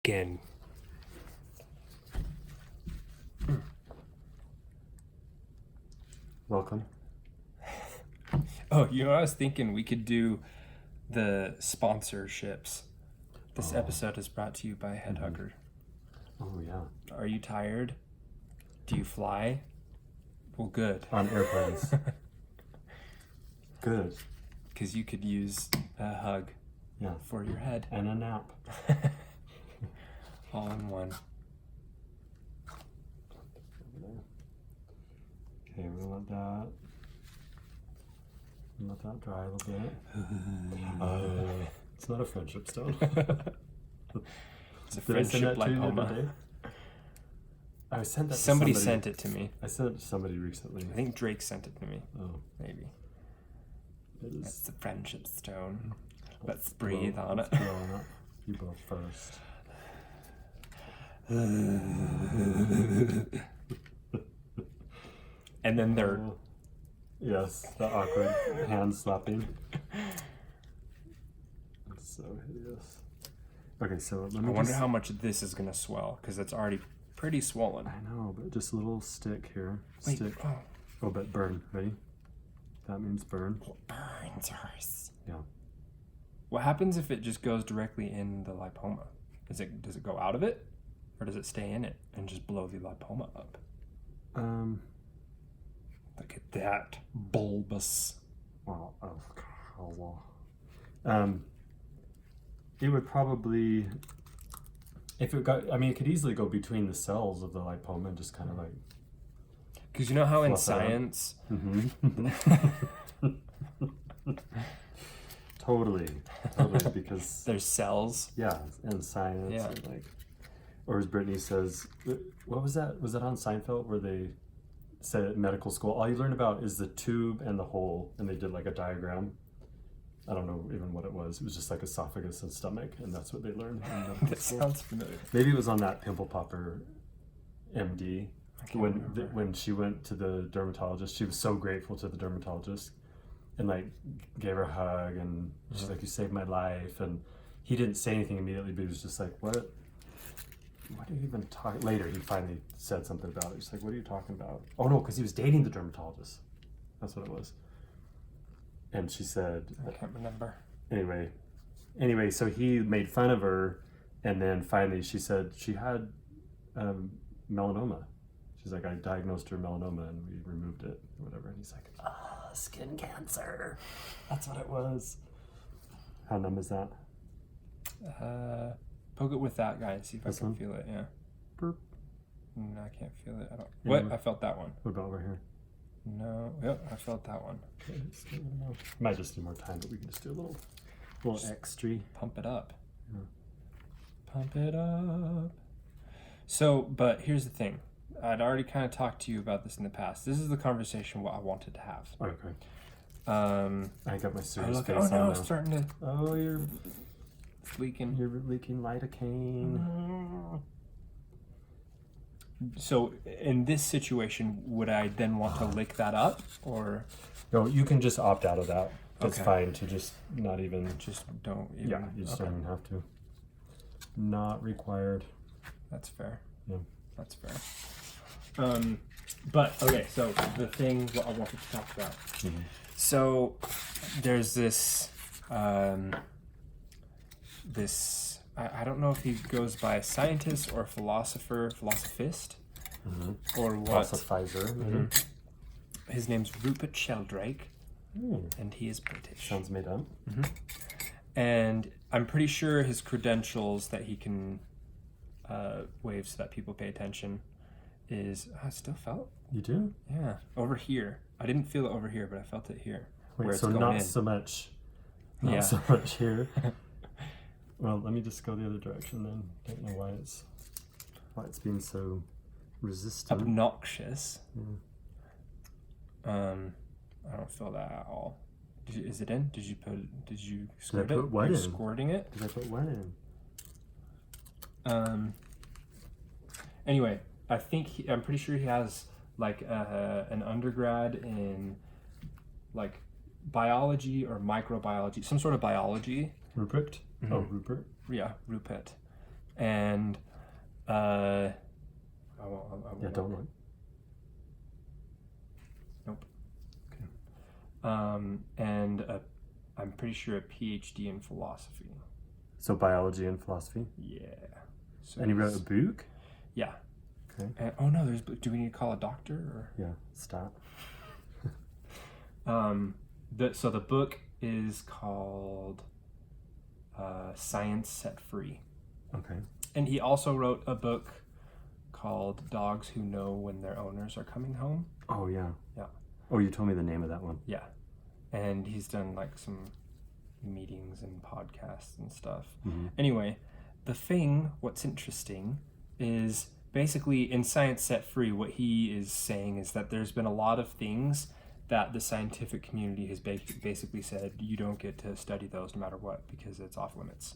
Again. Welcome. Oh, you know, I was thinking we could do the sponsorships. This episode is brought to you by Headhugger. Oh, yeah. Are you tired? Do you fly? Well, good. On airplanes. Good. Because you could use a hug Yeah. for your head. And a nap. All in one. Okay, we let that dry a little bit. It's not a friendship stone. It's a Did I send friendship that to you the other lipoma. day? I sent that to Somebody sent it to me. I sent it to somebody recently. I think Drake sent it to me. Oh, Maybe. it is. That's the friendship stone. Let's breathe on it. Let's blow on it. You both first. And then they're Oh, yes, the awkward hand slapping. It's so hideous. Okay, so let me I wonder just, how much this is gonna swell because it's already pretty swollen. I know, but just a little stick here. Wait, Stick. oh, Oh, but burn. Ready? That means burn. burns hurts. Yeah. What happens if it just goes directly in the lipoma? Does it go out of it, or does it stay in it and just blow the lipoma up? Look at that bulbous. Well, it would probably, if it got, I mean, it could easily go between the cells of the lipoma and just kind of like. Because you know how in Fluff it up. science, Totally, because there's cells. yeah, and science, Yeah. and like, or as Brittany says, what was that? Was that on Seinfeld where they said at medical school, all you learn about is the tube and the hole, and they did like a diagram. I don't know even what it was. It was just like esophagus and stomach, and that's what they learned in medical That school. sounds familiar. Maybe it was on that Pimple Popper MD I can't remember. when she went to the dermatologist. She was so grateful to the dermatologist and like gave her a hug, and she's like, "You saved my life." And he didn't say anything immediately, but he was just like, "What are you even talking?" Later, he finally said something about it. He's like, "What are you talking about?" Oh no, because he was dating the dermatologist. That's what it was. And she said, I can't remember. Anyway, so he made fun of her, and then finally she said she had melanoma. She's like, I diagnosed her melanoma and we removed it or whatever. And he's like, skin cancer. That's what it was. How numb is that? Poke it with that guy and see if This I can one? feel it. Yeah. Burp. No, I can't feel it. I don't. Yeah. What? I felt that one. What about over here? No. Yep, I felt that one. Okay, just a little more. Might just need more time, but we can just do a little extra. Pump it up. Yeah. Pump it up. So, but here's the thing. I'd already kind of talked to you about this in the past. This is the conversation what I wanted to have. Okay. I I got my serious look. face Oh no, on it's now. starting to. Oh, It's leaking. you're leaking lidocaine. So, in this situation, would I then want to lick that up, or No, you can just opt out of that. It's Okay. fine to just not even. just don't even? Yeah, you just Okay. don't even have to. Not required. That's fair. Yeah. That's fair. But okay, so the thing what I wanted to talk about. So there's this I don't know if he goes by scientist or philosophist, or what. Philosophizer. His name's Rupert Sheldrake, Hmm. and he is British. Sounds made up. And I'm pretty sure his credentials that he can wave so that people pay attention is. I still felt. You do? Yeah, over here. I didn't feel it over here, but I felt it here. Wait, where it's so going not in. so much. Not Yeah. so much here. Well, let me just go the other direction then. Don't know why it's being so resistant. Obnoxious. Yeah. I don't feel that at all. Is it in? Did you squirt put it? what You're in? squirting it? Did I put what in? Anyway, I'm pretty sure he has like an undergrad in like biology or microbiology, some sort of biology. Rupert? Oh, Rupert. Yeah, Rupert. and I won't, Yeah, don't look. Nope. And I'm pretty sure a PhD in philosophy. So biology and philosophy. Yeah. So And he wrote a he's- book. Yeah. Okay. And, oh no, do we need to call a doctor or? Yeah. Stop. So the book is called Science Set Free. Okay. And he also wrote a book called Dogs Who Know When Their Owners Are Coming Home. Oh yeah. Yeah. Oh, you told me the name of that one. Yeah. And he's done like some meetings and podcasts and stuff. Mm-hmm. Anyway, what's interesting is basically in Science Set Free, what he is saying is that there's been a lot of things that the scientific community has basically said you don't get to study those no matter what because it's off limits.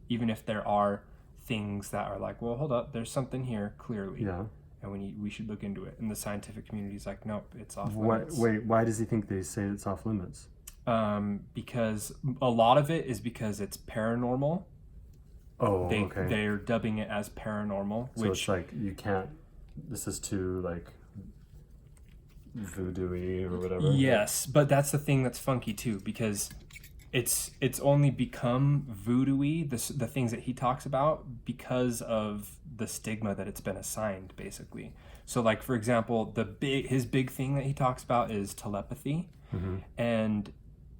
Even if there are things that are like, well, hold up, there's something here clearly, Yeah. and we should look into it. And the scientific community is like, nope, it's off Why, limits. wait, why does he think they say it's off limits? Because a lot of it is because it's paranormal. Oh, okay. They're dubbing it as paranormal, So which it's like you can't. This is too like voodoo-y or whatever. yes, but that's the thing that's funky too because it's only become voodoo-y, the things that he talks about because of the stigma that it's been assigned basically. So like for example, his big thing that he talks about is telepathy. Mm-hmm. And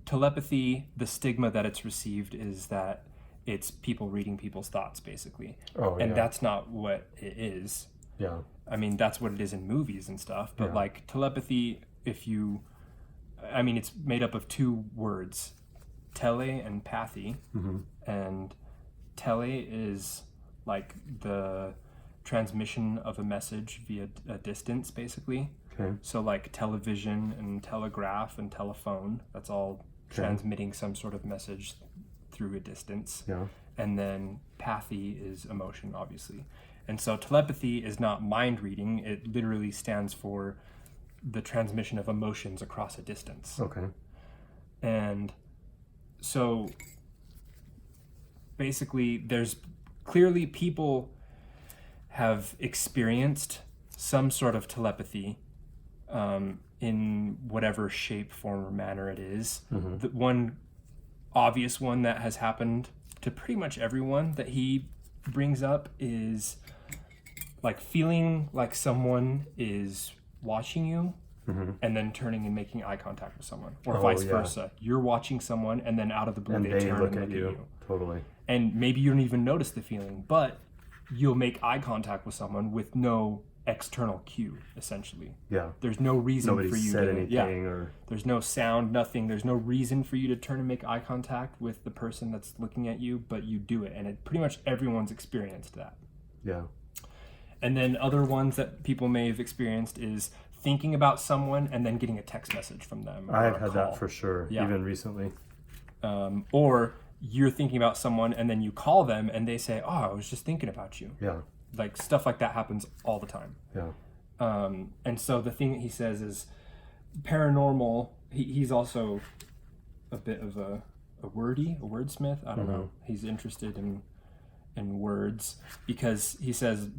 telepathy, the stigma that it's received is that it's people reading people's thoughts basically. Oh, And yeah. that's not what it is. Yeah. I mean, that's what it is in movies and stuff. But Yeah. like telepathy, it's made up of two words, tele and pathy. Mm-hmm. And tele is like the transmission of a message via a distance, basically. Okay. So like television and telegraph and telephone, that's all transmitting some sort of message through a distance. Yeah. And then pathy is emotion, obviously. And so telepathy is not mind reading. It literally stands for the transmission of emotions across a distance. Okay. And so basically there's clearly people have experienced some sort of telepathy in whatever shape, form, or manner it is. Mm-hmm. The one obvious one that has happened to pretty much everyone that he brings up is like feeling like someone is watching you Mm-hmm. and then turning and making eye contact with someone, or Oh, vice yeah. versa. You're watching someone and then out of the blue And they they turn look and at you. Totally. and maybe you don't even notice the feeling, but you'll make eye contact with someone with no external cue, essentially. Yeah. There's no reason Nobody for you said to anything or. there's no sound, nothing. There's no reason for you to turn and make eye contact with the person that's looking at you, but you do it. And it pretty much everyone's experienced that. Yeah. And then other ones that people may have experienced is thinking about someone and then getting a text message from them. I or have a had call. that for sure. Yeah. Even recently. Or you're thinking about someone and then you call them and they say, "Oh, I was just thinking about you." Yeah. Like stuff like that happens all the time. Yeah. And so the thing that he says is paranormal. He's also a bit of a wordsmith. I don't know. He's interested in words because he says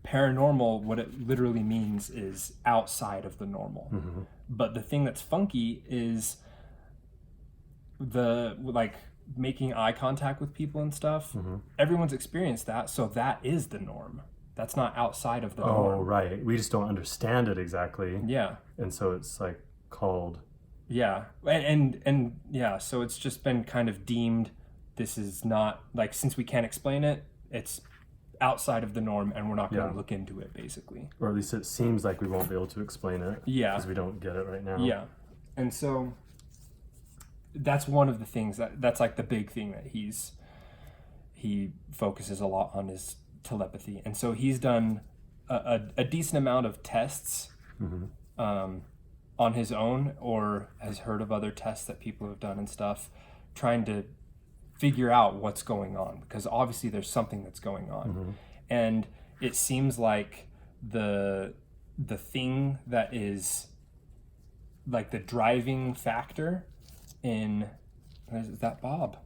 paranormal, what it literally means is outside of the normal. Mm-hmm. But the thing that's funky is the like making eye contact with people and stuff. Mm-hmm. Everyone's experienced that, so that is the norm. That's not outside of the Oh, norm. right. We just don't understand it exactly. Yeah. And so it's like called. Yeah. And yeah, so it's just been kind of deemed this is not like, since we can't explain it, it's outside of the norm and we're not going to Yeah. look into it, basically. Or at least it seems like we won't be able to explain it. Yeah. Because we don't get it right now. Yeah. And so that's one of the things that's like the big thing that he focuses a lot on is telepathy. And so he's done a decent amount of tests on his own, or has heard of other tests that people have done and stuff, trying to figure out what's going on, because obviously there's something that's going on. And it seems like the thing that is like the driving factor in, is that Bob?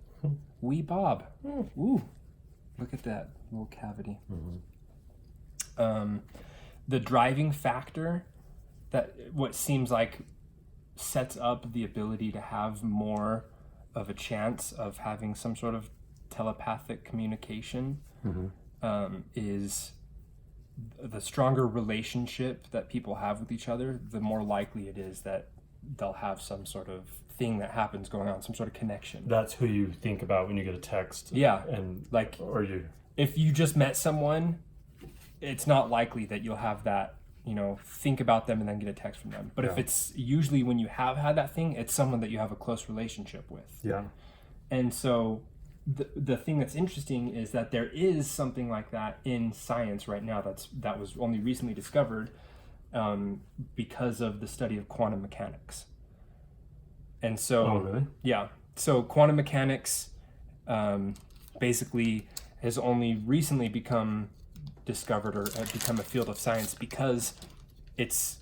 Wee Bob. Ooh, look at that little cavity. The driving factor that what seems like sets up the ability to have more of a chance of having some sort of telepathic communication is the stronger relationship that people have with each other, the more likely it is that they'll have some sort of thing that happens going on, some sort of connection. That's who you think about when you get a text. Yeah. And Like, or you. if you just met someone, it's not likely that you'll have that, think about them and then get a text from them. But if it's usually when you have had that thing, it's someone that you have a close relationship with. Yeah. And so the thing that's interesting is that there is something like that in science right now that was only recently discovered because of the study of quantum mechanics. And so, Oh, really? yeah. So quantum mechanics basically has only recently become discovered or become a field of science because it's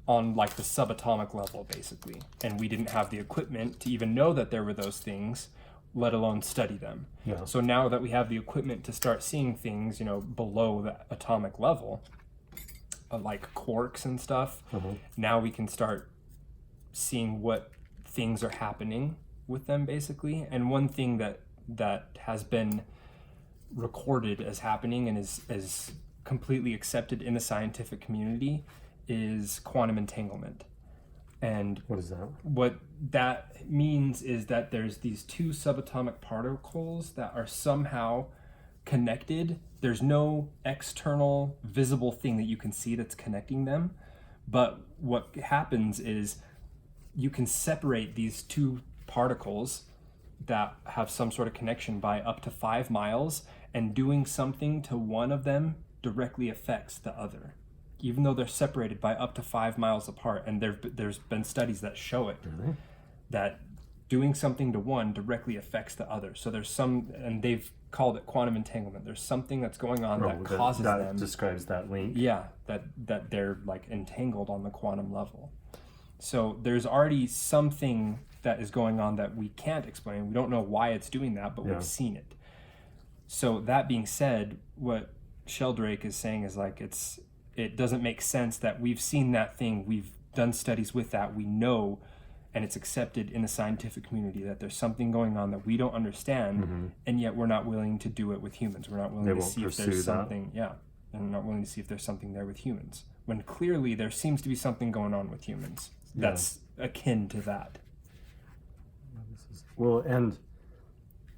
on like the subatomic level, basically. And we didn't have the equipment to even know that there were those things, let alone study them. Yeah. So now that we have the equipment to start seeing things, below the atomic level, like quarks and stuff, now we can start seeing what things are happening with them, basically. And one thing that has been recorded as happening and is completely accepted in the scientific community is quantum entanglement. And What is that? what that means is that there's these two subatomic particles that are somehow connected. There's no external visible thing that you can see that's connecting them, but what happens is you can separate these two particles that have some sort of connection by up to 5 miles, and doing something to one of them directly affects the other, even though they're separated by up to 5 miles apart. And there's been studies that show it, Really? that doing something to one directly affects the other. So there's some, and they've called it quantum entanglement. There's something that's going on that causes that them. describes that link. Yeah, that they're like entangled on the quantum level. So there's already something that is going on that we can't explain. We don't know why it's doing that, but we've seen it. So that being said, what Sheldrake is saying is like it doesn't make sense that we've seen that thing, we've done studies with that, we know, and it's accepted in the scientific community that there's something going on that we don't understand, and yet we're not willing to do it with humans. We're not willing to see if there's something. Yeah, and we're not willing to see if there's something there with humans, when clearly there seems to be something going on with humans that's akin to that. Well, and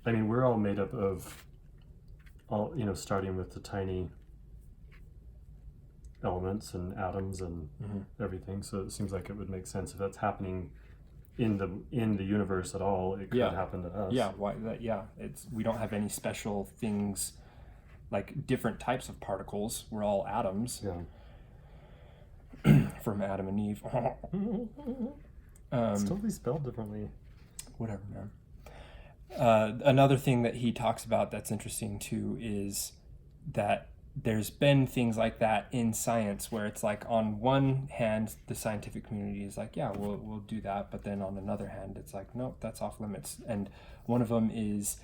I mean, we're all made up of all, starting with the tiny elements and atoms and everything. So it seems like it would make sense if that's happening in the universe at all. It could happen to us. Yeah, why that? Yeah, we don't have any special things like different types of particles. We're all atoms. Yeah. From Adam and Eve. It's totally spelled differently. Whatever, man. Another thing that he talks about that's interesting too is that there's been things like that in science where it's like, on one hand, the scientific community is like, yeah, we'll do that, but then on another hand, it's like, nope, that's off limits. And one of them is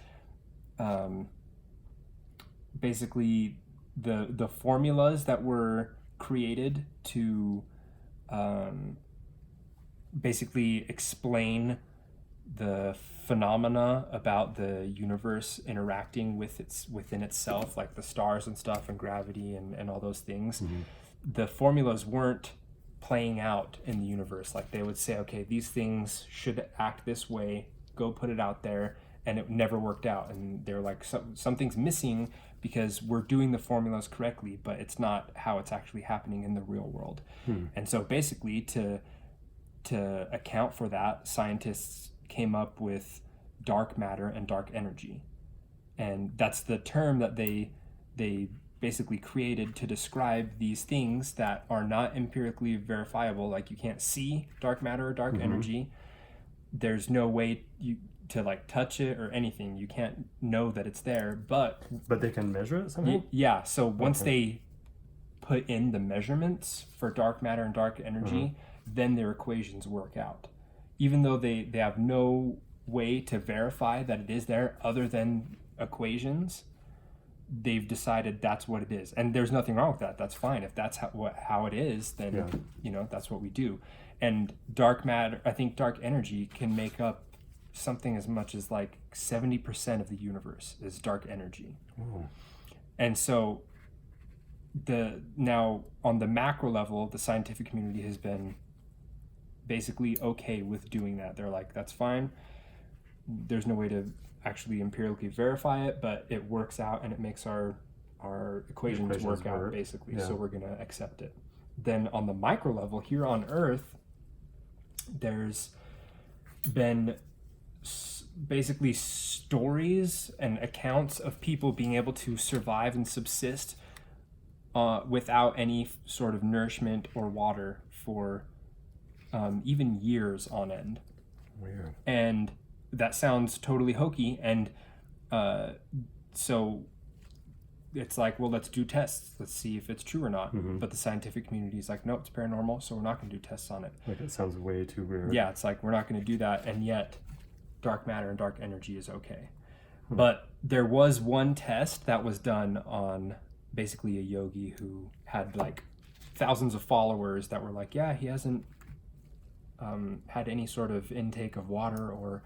basically the formulas that were created to basically explain the phenomena about the universe interacting within itself, like the stars and stuff and gravity and all those things. The formulas weren't playing out in the universe. Like, they would say, okay, these things should act this way, go put it out there, and it never worked out. And they're like, something's missing because we're doing the formulas correctly, but it's not how it's actually happening in the real world. And so basically to account for that, scientists came up with dark matter and dark energy. And that's the term that they basically created to describe these things that are not empirically verifiable. Like, you can't see dark matter or dark energy. There's no way to like touch it or anything. You can't know that it's there, but they can measure it somehow? Yeah, so once they put in the measurements for dark matter and dark energy, then their equations work out. Even though they have no way to verify that it is there other than equations, they've decided that's what it is, and there's nothing wrong with that. That's fine. If that's how it is, then Yeah. you know, that's what we do. And dark matter, I think dark energy can make up something as much as like 70% of the universe is dark energy. Oh. And so now on the macro level, the scientific community has been basically okay with doing that. They're like, that's fine. There's no way to actually empirically verify it, but it works out and it makes our equations work out basically. Yeah. So we're going to accept it. Then on the micro level here on Earth, there's been basically stories and accounts of people being able to survive and subsist without any sort of nourishment or water for even years on end. Weird. And that sounds totally hokey. And so it's like, well, let's do tests. Let's see if it's true or not. Mm-hmm. But the scientific community is like, no, it's paranormal, so we're not going to do tests on it. Like, it sounds way too weird. Yeah, it's like, we're not going to do that. And yet, dark matter and dark energy is okay. But there was one test that was done on basically a yogi who had like thousands of followers that were like, yeah, he hasn't had any sort of intake of water or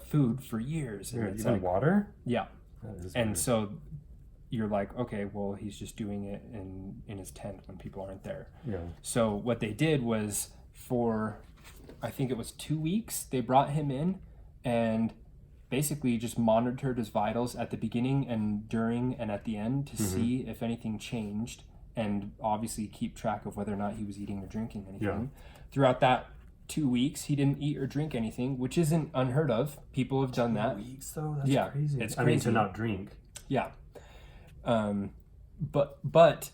food for years. And Weird. it's Even like, water? yeah. That is And weird. so you're like, okay, well, he's just doing it in his tent when people aren't there. Yeah. So what they did was, for I think it was 2 weeks, they brought him in and basically just monitored his vitals at the beginning and during and at the end to see if anything changed, and obviously keep track of whether or not he was eating or drinking anything. Throughout that 2 weeks, he didn't eat or drink anything, which isn't unheard of. People have done that. Weeks though? That's Yeah, crazy. it's I mean, to crazy. not drink. Yeah. But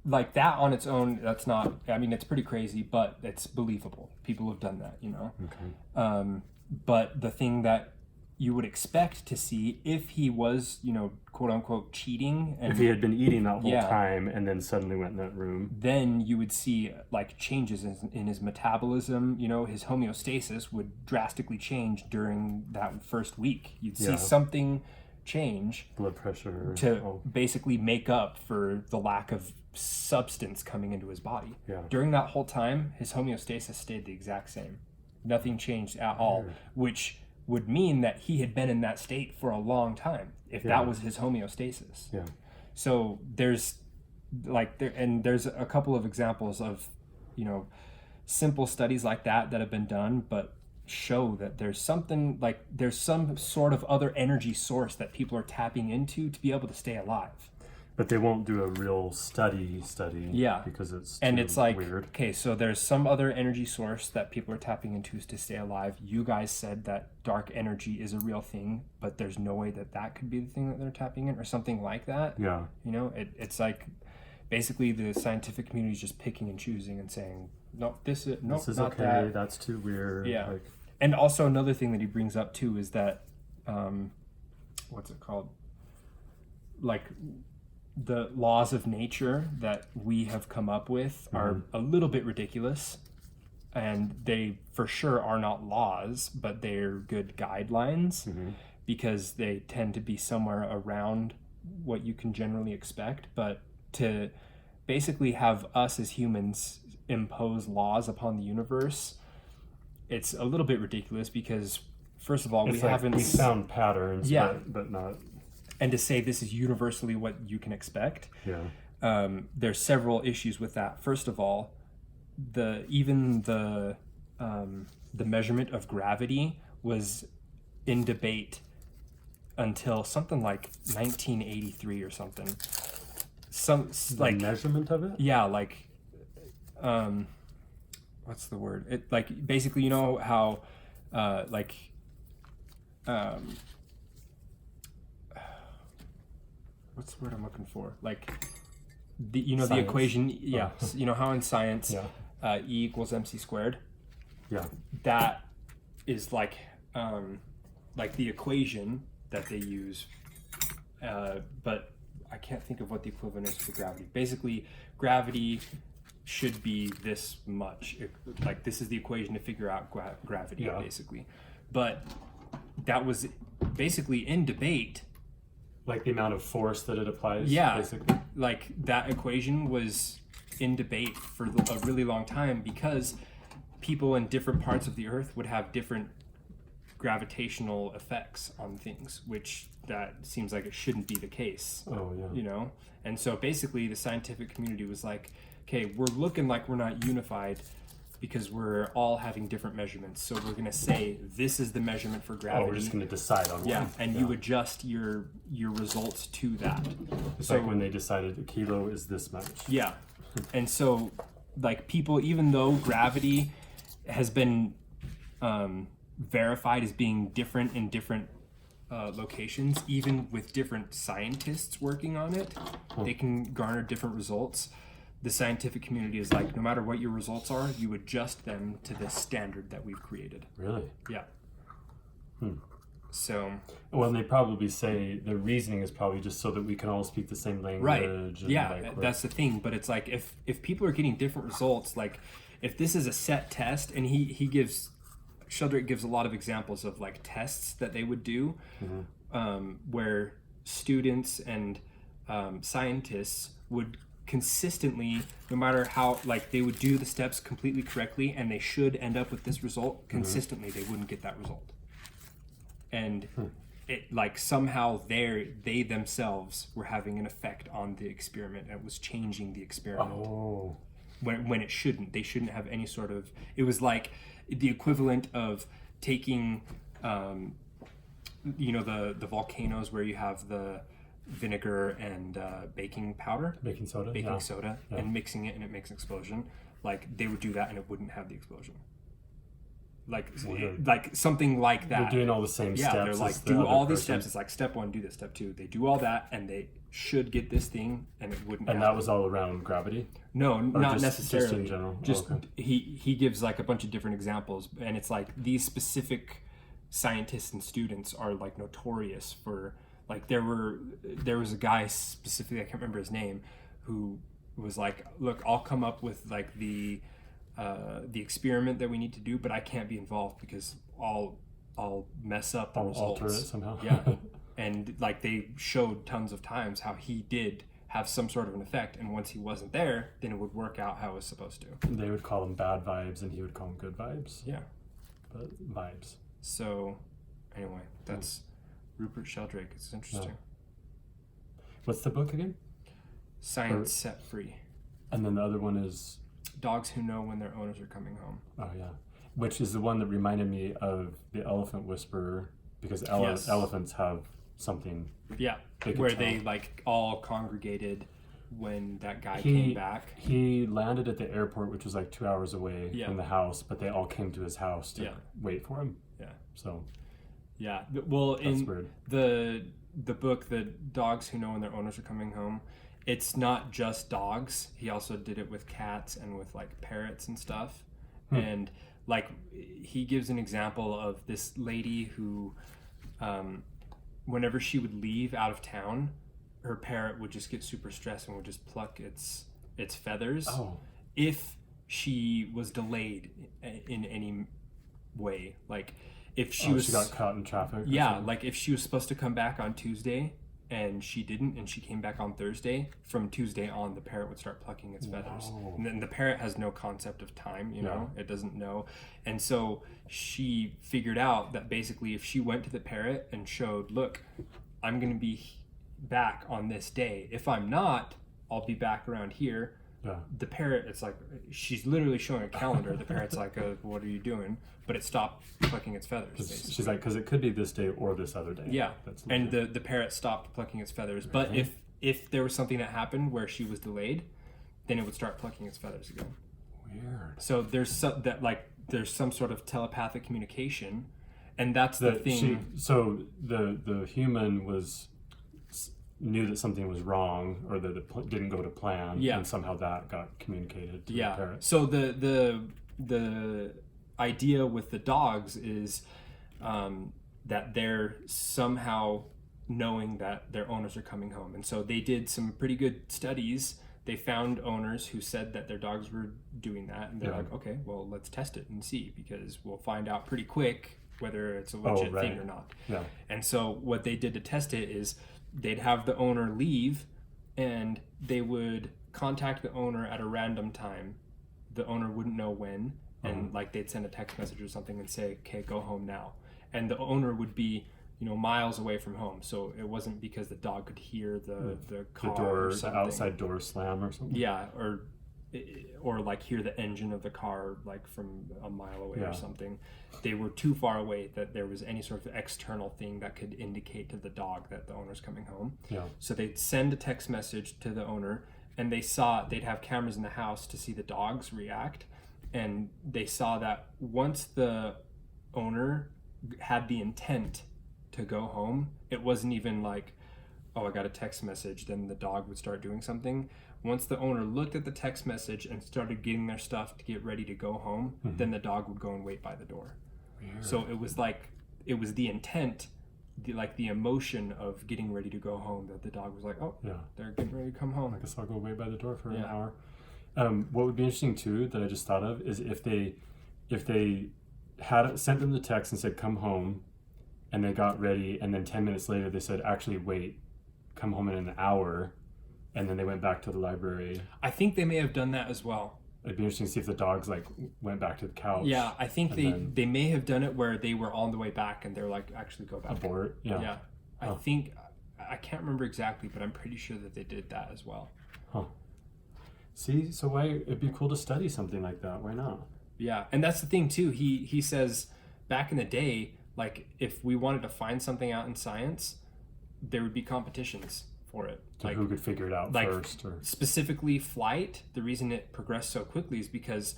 like that on its own, that's not, I mean, it's pretty crazy, but it's believable. People have done that, you know? Okay. But the thing that you would expect to see if he was, you know, quote unquote cheating, and If he had been eating that whole Yeah. time and then suddenly went in that room. then you would see like changes in his metabolism. You know, his homeostasis would drastically change during that first week. You'd see Yeah. something change Blood pressure. to Oh, basically make up for the lack of substance coming into his body. yeah. During that whole time, his homeostasis stayed the exact same. Nothing changed at all, which would mean that he had been in that state for a long time if Yeah. that was his homeostasis. Yeah. So there's there's a couple of examples of, you know, simple studies like that have been done, but show that there's something, like there's some sort of other energy source that people are tapping into to be able to stay alive. But they won't do a real study. Yeah. Because it's And too it's like, weird. okay, so there's some other energy source that people are tapping into to stay alive. You guys said that dark energy is a real thing, but there's no way that that could be the thing that they're tapping in, or something like that. Yeah. You know, it's like basically the scientific community is just picking and choosing and saying, no, this is This is not okay. that. That's too weird. Yeah. Like, And also another thing that he brings up too is that, what's it called? Like the laws of nature that we have come up with are a little bit ridiculous, and they for sure are not laws, but they're good guidelines because they tend to be somewhere around what you can generally expect. But to basically have us as humans impose laws upon the universe, it's a little bit ridiculous because, first of all, it's we like haven't we found patterns, Yeah. but not. and to say this is universally what you can expect, Yeah. there's several issues with that. First of all, the measurement of gravity was in debate until something like 1983 or something. The measurement of it? Yeah, like, what's the word? It, like, basically, you know how, what's the word I'm looking for? Like, the Science. equation, yeah. You know how in science, Yeah. E equals mc squared? Yeah. That is like the equation that they use, but I can't think of what the equivalent is for gravity. Basically, gravity should be this much. Like, this is the equation to figure out gravity, Yeah. basically. But that was basically in debate Like the amount of force that it applies. Yeah. Basically. Like that equation was in debate for a really long time because people in different parts of the earth would have different gravitational effects on things, which that seems like it shouldn't be the case. Oh yeah. You know? And so basically the scientific community was like, okay, we're looking like we're not unified because we're all having different measurements. So we're gonna say this is the measurement for gravity. Oh, we're just gonna decide on yeah, one. and you adjust your results to that. It's So like when they decided a kilo is this much. yeah. And so like people, even though gravity has been verified as being different in different locations, even with different scientists working on it, they can garner different results. The scientific community is like, no matter what your results are, you adjust them to the standard that we've created. Really? Yeah. So Well, and they probably say the reasoning is probably just so that we can all speak the same language. right, And yeah, like, that's the thing. But it's like if people are getting different results, like if this is a set test, and Sheldrake gives a lot of examples of like tests that they would do, where students and scientists would consistently, no matter how, like they would do the steps completely correctly and they should end up with this result consistently, they wouldn't get that result. And it like somehow they themselves were having an effect on the experiment, and it was changing the experiment. Oh. When it shouldn't. They shouldn't have any sort of, it was like the equivalent of taking the volcanoes where you have the vinegar and baking powder, Baking soda. baking soda, and mixing it and it makes an explosion. Like they would do that and it wouldn't have the explosion. Like something like that. They're doing all the same steps. Yeah, they're like, as the do other all these person. steps. It's like step 1, do this. Step 2, they do all that, and they should get this thing, and it wouldn't. And happen. that was all around gravity. No, not just necessarily. in general? Just Oh, okay. he gives like a bunch of different examples, and it's like these specific scientists and students are like notorious for like there was a guy specifically, I can't remember his name, who was like, look, I'll come up with like the experiment that we need to do, but I can't be involved because I'll mess up the I'll results. alter it somehow. Yeah. And like they showed tons of times how he did have some sort of an effect, and once he wasn't there, then it would work out how it was supposed to. They would call them bad vibes, and he would call them good vibes. Yeah. But vibes. So anyway, that's Rupert Sheldrake. It's interesting. What's the book again? Science Set Free. And then the other one is, Dogs Who Know When Their Owners Are Coming Home. oh yeah, which is the one that reminded me of The Elephant Whisperer, because Yes. elephants have something. Yeah, They could where tell. they like all congregated when that guy He- came back. He landed at the airport, which was like 2 hours away Yeah. from the house, but they all came to his house to Yeah. wait for him. Yeah. So Yeah. Well, that's in weird. the book, The Dogs Who Know When Their Owners Are Coming Home, it's not just dogs. He also did it with cats and with like parrots and stuff. And like he gives an example of this lady who whenever she would leave out of town, her parrot would just get super stressed and would just pluck its feathers Oh, if she was delayed in any way. Like if she was she got caught in traffic. or yeah, something? like if she was supposed to come back on Tuesday and she didn't, and she came back on Thursday, from Tuesday on the parrot would start plucking its feathers. Whoa. And then the parrot has no concept of time, you know, it doesn't know. And so she figured out that basically if she went to the parrot and showed, look, I'm going to be back on this day. If I'm not, I'll be back around here. Yeah. The parrot, it's like, she's literally showing a calendar. The parrot's like, what are you doing? But it stopped plucking its feathers. Basically. She's like, because it could be this day or this other day. Yeah, That's and the parrot stopped plucking its feathers. But Okay. if there was something that happened where she was delayed, then it would start plucking its feathers again. weird. So there's some sort of telepathic communication, and that's the thing. So the human knew that something was wrong, or that it didn't go to plan. Yeah. And somehow that got communicated to the Yeah. parrot. So the idea with the dogs is that they're somehow knowing that their owners are coming home, and so they did some pretty good studies. They found owners who said that their dogs were doing that, and they're Yeah. like, okay, well, let's test it and see, because we'll find out pretty quick whether it's a legit right. thing or not. Yeah. And so what they did to test it is they'd have the owner leave, and they would contact the owner at a random time. The owner wouldn't know when, and like they'd send a text message or something and say, okay, go home now. And the owner would be, miles away from home, so it wasn't because the dog could hear the car door, or the something. outside door slam or something. Yeah, or like hear the engine of the car like from a mile away or something. They were too far away that there was any sort of external thing that could indicate to the dog that the owner's coming home. Yeah. So they'd send a text message to the owner, and they'd have cameras in the house to see the dogs react, and they saw that once the owner had the intent to go home, it wasn't even like, oh, I got a text message, then the dog would start doing something. Once the owner looked at the text message and started getting their stuff to get ready to go home, then the dog would go and wait by the door. Weird. So it was the intent, the emotion of getting ready to go home, that the dog was like, oh, they're getting ready to come home. I guess I'll go wait by the door for an hour. What would be interesting too, that I just thought of, is if they had sent them the text and said, come home, and they got ready, and then 10 minutes later they said, actually wait, come home in an hour, and then they went back to the library. I think they may have done that as well. It'd be interesting to see if the dogs went back to the couch. Yeah, I think they may have done it where they were on the way back and they're like, actually go back. Abort. Yeah. I think, I can't remember exactly, but I'm pretty sure that they did that as well. Huh. See, so it'd be cool to study something like that. Why not? Yeah, and that's the thing too. He says back in the day, like if we wanted to find something out in science, there would be competitions for it. So who could figure it out first? Or Specifically flight, the reason it progressed so quickly is because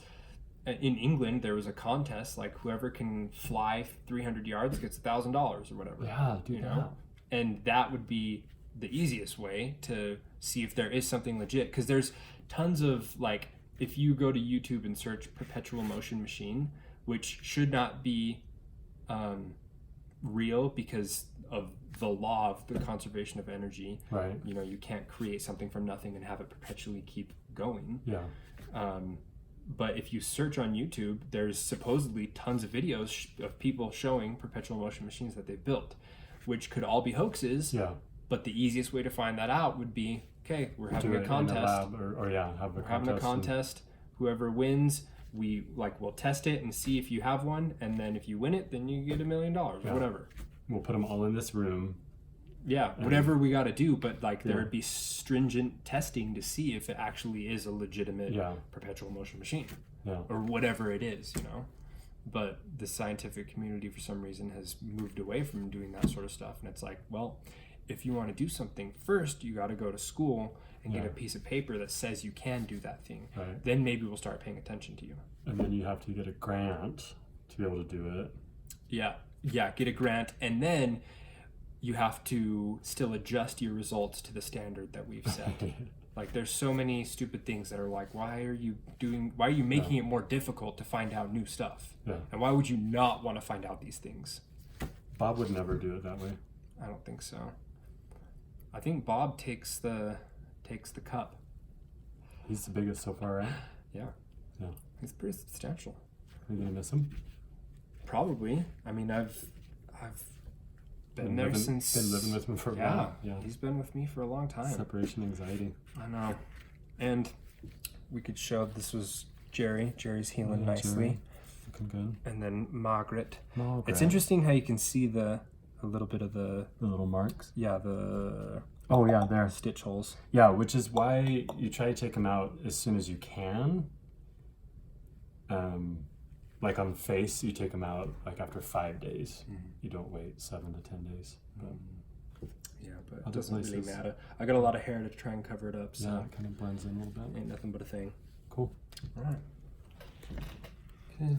in England there was a contest, like whoever can fly 300 yards gets $1,000 or whatever. Yeah, do that. And that would be the easiest way to see if there is something legit, because there's tons of, like, if you go to YouTube and search perpetual motion machine, which should not be real because of the law of the conservation of energy. Right. You can't create something from nothing and have it perpetually keep going. Yeah. But if you search on YouTube, there's supposedly tons of videos of people showing perpetual motion machines that they've built, which could all be hoaxes. Yeah. But the easiest way to find that out would be, okay, we're having a In contest. a lab have a we're having a contest. Whoever wins, we'll test it and see if you have one, and then if you win it, then you get $1 million or whatever. We'll put them all in this room. Yeah, whatever we got to do, but there would be stringent testing to see if it actually is a legitimate perpetual motion machine, or whatever it is, But the scientific community, for some reason, has moved away from doing that sort of stuff, and it's like, well, if you want to do something, first you got to go to school and get a piece of paper that says you can do that thing. Right. Then maybe we'll start paying attention to you. And then you have to get a grant to be able to do it. Yeah, get a grant, and then you have to still adjust your results to the standard that we've set. Like, there's so many stupid things that are like, why are you making it more difficult to find out new stuff? Yeah. And why would you not want to find out these things? Bob would never do it that way. I don't think so. I think Bob takes the cup. He's the biggest so far, right? Yeah. He's pretty substantial. Are you gonna miss him? Probably. I mean, I've been there since. Been living with him for a while. Yeah. He's been with me for a long time. Separation anxiety. I know. And we could show this was Jerry. Jerry's healing nicely. Jerry. Looking good. And then Margaret. Margaret. It's interesting how you can see a little bit of the little marks. Yeah, there. Stitch holes. Yeah, which is why you try to take them out as soon as you can. Like on the face, you take them out like after 5 days. Mm-hmm. You don't wait 7 to 10 days. But it doesn't really matter. I got a lot of hair to try and cover it up, so it kind of blends in a little bit. Ain't nothing but a thing. Cool. All right. Okay.